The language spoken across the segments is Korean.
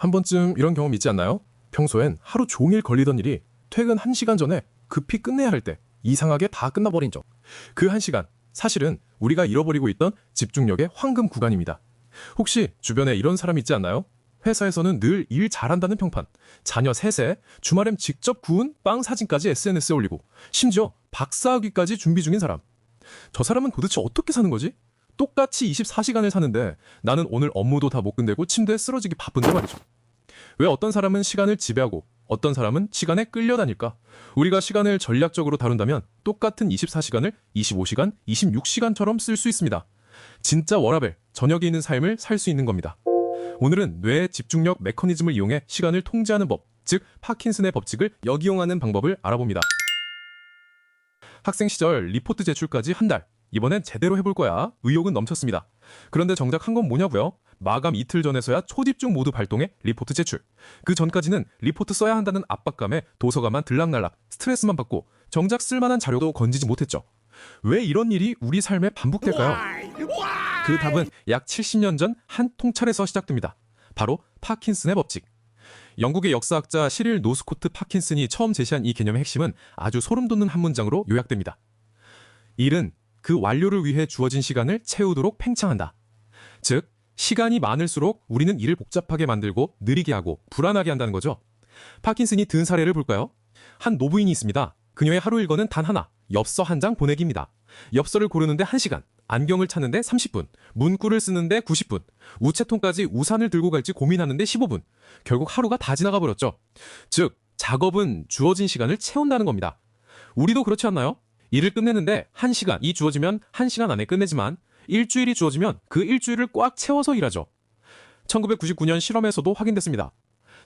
한 번쯤 이런 경험 있지 않나요? 평소엔 하루 종일 걸리던 일이 퇴근 1시간 전에 급히 끝내야 할 때 이상하게 다 끝나버린 적. 그 1시간, 사실은 우리가 잃어버리고 있던 집중력의 황금 구간입니다. 혹시 주변에 이런 사람 있지 않나요? 회사에서는 늘 일 잘한다는 평판, 자녀 셋에 주말엔 직접 구운 빵 사진까지 SNS에 올리고, 심지어 박사학위까지 준비 중인 사람. 저 사람은 도대체 어떻게 사는 거지? 똑같이 24시간을 사는데 나는 오늘 업무도 다 못 끝내고 침대에 쓰러지기 바쁜데 말이죠. 왜 어떤 사람은 시간을 지배하고 어떤 사람은 시간에 끌려다닐까? 우리가 시간을 전략적으로 다룬다면 똑같은 24시간을 25시간, 26시간처럼 쓸 수 있습니다. 진짜 워라밸, 저녁에 있는 삶을 살 수 있는 겁니다. 오늘은 뇌의 집중력 메커니즘을 이용해 시간을 통제하는 법, 즉 파킨슨의 법칙을 역이용하는 방법을 알아봅니다. 학생 시절 리포트 제출까지 한 달. 이번엔 제대로 해볼 거야. 의욕은 넘쳤습니다. 그런데 정작 한 건 뭐냐고요? 마감 이틀 전에서야 초집중 모드 발동해 리포트 제출. 그 전까지는 리포트 써야 한다는 압박감에 도서관만 들락날락, 스트레스만 받고 정작 쓸만한 자료도 건지지 못했죠. 왜 이런 일이 우리 삶에 반복될까요? 그 답은 약 70년 전 한 통찰에서 시작됩니다. 바로 파킨슨의 법칙. 영국의 역사학자 시릴 노스코트 파킨슨이 처음 제시한 이 개념의 핵심은 아주 소름 돋는 한 문장으로 요약됩니다. 일은 그 완료를 위해 주어진 시간을 채우도록 팽창한다. 즉, 시간이 많을수록 우리는 일을 복잡하게 만들고 느리게 하고 불안하게 한다는 거죠. 파킨슨이 든 사례를 볼까요? 한 노부인이 있습니다. 그녀의 하루 일과는 단 하나, 엽서 한 장 보내기입니다. 엽서를 고르는데 1시간, 안경을 찾는데 30분, 문구를 쓰는데 90분, 우체통까지 우산을 들고 갈지 고민하는데 15분. 결국 하루가 다 지나가 버렸죠. 즉, 작업은 주어진 시간을 채운다는 겁니다. 우리도 그렇지 않나요? 일을 끝내는데 1시간이 주어지면 1시간 안에 끝내지만 일주일이 주어지면 그 일주일을 꽉 채워서 일하죠. 1999년 실험에서도 확인됐습니다.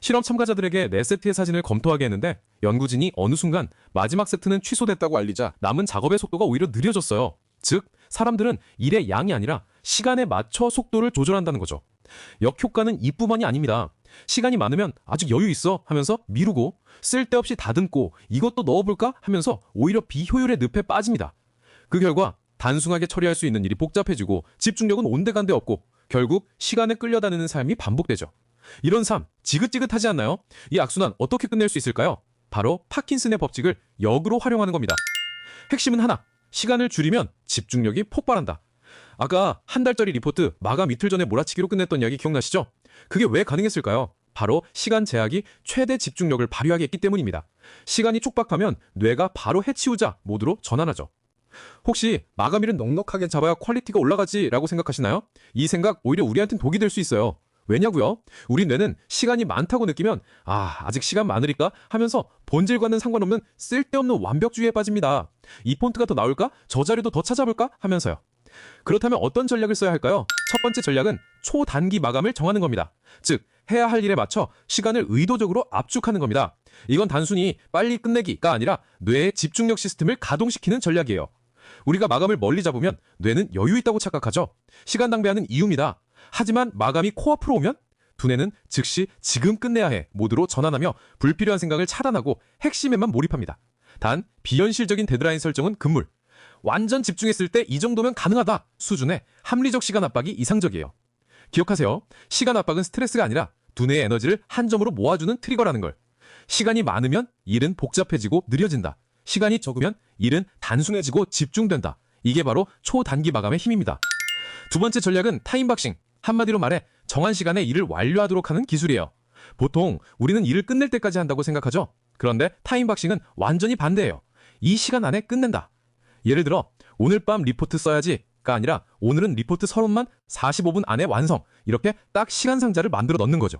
실험 참가자들에게 4세트의 사진을 검토하게 했는데 연구진이 어느 순간 마지막 세트는 취소됐다고 알리자 남은 작업의 속도가 오히려 느려졌어요. 즉, 사람들은 일의 양이 아니라 시간에 맞춰 속도를 조절한다는 거죠. 역효과는 이뿐만이 아닙니다. 시간이 많으면 아직 여유 있어 하면서 미루고 쓸데없이 다듬고 이것도 넣어볼까 하면서 오히려 비효율의 늪에 빠집니다. 그 결과 단순하게 처리할 수 있는 일이 복잡해지고 집중력은 온데간데 없고 결국 시간에 끌려다니는 삶이 반복되죠. 이런 삶 지긋지긋하지 않나요? 이 악순환 어떻게 끝낼 수 있을까요? 바로 파킨슨의 법칙을 역으로 활용하는 겁니다. 핵심은 하나, 시간을 줄이면 집중력이 폭발한다. 아까 한 달짜리 리포트 마감 이틀 전에 몰아치기로 끝냈던 이야기 기억나시죠? 그게 왜 가능했을까요? 바로 시간 제약이 최대 집중력을 발휘하게 했기 때문입니다. 시간이 촉박하면 뇌가 바로 해치우자 모드로 전환하죠. 혹시 마감일은 넉넉하게 잡아야 퀄리티가 올라가지 라고 생각하시나요? 이 생각 오히려 우리한테는 독이 될 수 있어요. 왜냐고요? 우리 뇌는 시간이 많다고 느끼면 아직 시간 많으니까 하면서 본질과는 상관없는 쓸데없는 완벽주의에 빠집니다. 이 폰트가 더 나올까? 저 자료도 더 찾아볼까? 하면서요. 그렇다면 어떤 전략을 써야 할까요? 첫 번째 전략은 초단기 마감을 정하는 겁니다. 즉, 해야 할 일에 맞춰 시간을 의도적으로 압축하는 겁니다. 이건 단순히 빨리 끝내기가 아니라 뇌의 집중력 시스템을 가동시키는 전략이에요. 우리가 마감을 멀리 잡으면 뇌는 여유 있다고 착각하죠. 시간 낭비하는 이유입니다. 하지만 마감이 코앞으로 오면 두뇌는 즉시 지금 끝내야 해 모드로 전환하며 불필요한 생각을 차단하고 핵심에만 몰입합니다. 단 비현실적인 데드라인 설정은 금물. 완전 집중했을 때 이 정도면 가능하다 수준의 합리적 시간 압박이 이상적이에요. 기억하세요. 시간 압박은 스트레스가 아니라 두뇌의 에너지를 한 점으로 모아주는 트리거라는 걸. 시간이 많으면 일은 복잡해지고 느려진다. 시간이 적으면 일은 단순해지고 집중된다. 이게 바로 초단기 마감의 힘입니다. 두 번째 전략은 타임박싱. 한마디로 말해 정한 시간에 일을 완료하도록 하는 기술이에요. 보통 우리는 일을 끝낼 때까지 한다고 생각하죠. 그런데 타임박싱은 완전히 반대예요. 이 시간 안에 끝낸다. 예를 들어 오늘 밤 리포트 써야지가 아니라 오늘은 리포트 서론만 45분 안에 완성. 이렇게 딱 시간 상자를 만들어 넣는 거죠.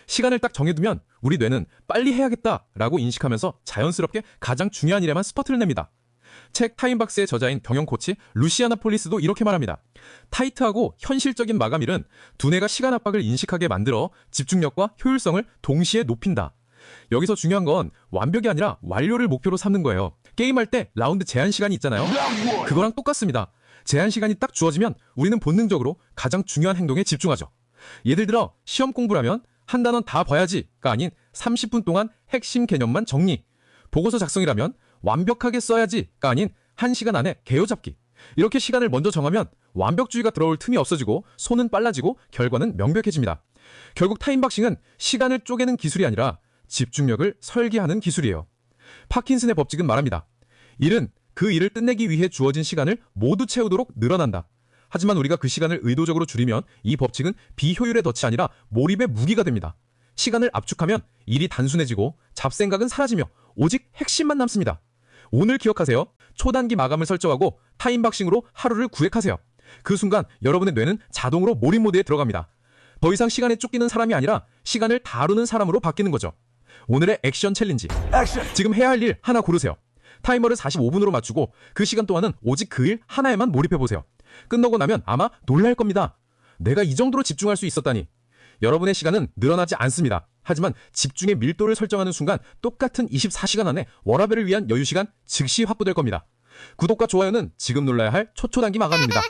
시간을 딱 정해두면 우리 뇌는 빨리 해야겠다라고 인식하면서 자연스럽게 가장 중요한 일에만 스퍼트를 냅니다. 책 타임박스의 저자인 경영 코치 루시아나 폴리스도 이렇게 말합니다. 타이트하고 현실적인 마감일은 두뇌가 시간 압박을 인식하게 만들어 집중력과 효율성을 동시에 높인다. 여기서 중요한 건 완벽이 아니라 완료를 목표로 삼는 거예요. 게임할 때 라운드 제한 시간이 있잖아요. 그거랑 똑같습니다. 제한 시간이 딱 주어지면 우리는 본능적으로 가장 중요한 행동에 집중하죠. 예를 들어 시험 공부라면 한 단원 다 봐야지가 아닌 30분 동안 핵심 개념만 정리. 보고서 작성이라면 완벽하게 써야지가 아닌 1시간 안에 개요잡기. 이렇게 시간을 먼저 정하면 완벽주의가 들어올 틈이 없어지고 손은 빨라지고 결과는 명백해집니다. 결국 타임박싱은 시간을 쪼개는 기술이 아니라 집중력을 설계하는 기술이에요. 파킨슨의 법칙은 말합니다. 일은 그 일을 끝내기 위해 주어진 시간을 모두 채우도록 늘어난다. 하지만 우리가 그 시간을 의도적으로 줄이면 이 법칙은 비효율의 덫이 아니라 몰입의 무기가 됩니다. 시간을 압축하면 일이 단순해지고 잡생각은 사라지며 오직 핵심만 남습니다. 오늘 기억하세요. 초단기 마감을 설정하고 타임박싱으로 하루를 구획하세요. 그 순간 여러분의 뇌는 자동으로 몰입 모드에 들어갑니다. 더 이상 시간에 쫓기는 사람이 아니라 시간을 다루는 사람으로 바뀌는 거죠. 오늘의 액션 챌린지. 지금 해야 할 일 하나 고르세요. 타이머를 45분으로 맞추고 그 시간 동안은 오직 그 일 하나에만 몰입해보세요. 끝나고 나면 아마 놀랄 겁니다. 내가 이 정도로 집중할 수 있었다니. 여러분의 시간은 늘어나지 않습니다. 하지만 집중의 밀도를 설정하는 순간 똑같은 24시간 안에 워라밸을 위한 여유시간 즉시 확보될 겁니다. 구독과 좋아요는 지금 눌러야 할 초초단기 마감입니다.